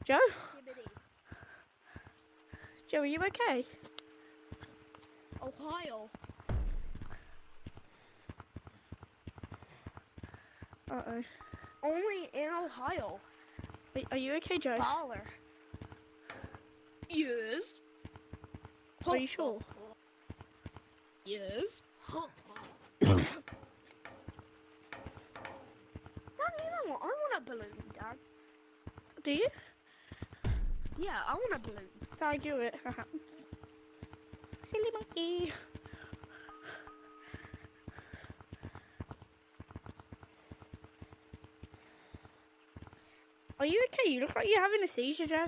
Joe? Joe, are you okay? Ohio. Uh-oh. Only in Ohio. Are you okay, Joe? Baller. Yes. Are you sure? Yes. Dad, you know what? I want a balloon, Dad. Do you? Yeah, I want a balloon. Dad, do it. Silly monkey. Are you okay? You look like you're having a seizure, Joe.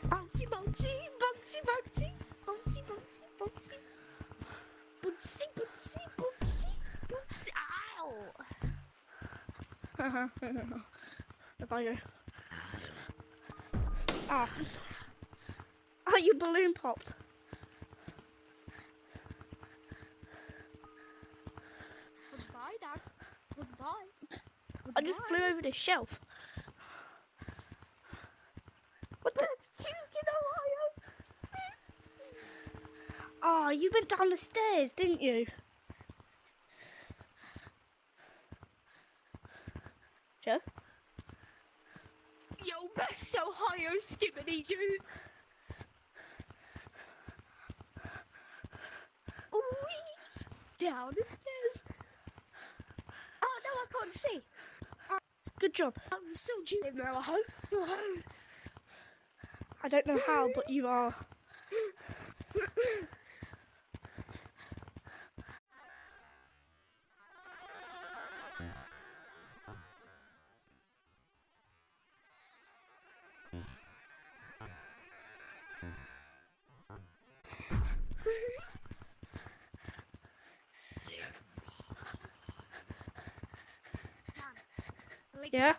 Bouncy, bouncy, bouncy, bouncy, bouncy, bouncy, bouncy, bouncy, bouncy, bouncy, bouncy. Ow! Goodbye, Joe. Ah. Oh, your balloon popped. Goodbye, Dad. Goodbye. I just flew over the shelf. What the? There's puke in Ohio. Oh, you went down the stairs, didn't you? Joe? Yo, best Ohio skibbity juice. Down the stairs. Oh, no, I can't see. Good job. I'm still juicing now, I hope. I don't know how, but you are. Yeah?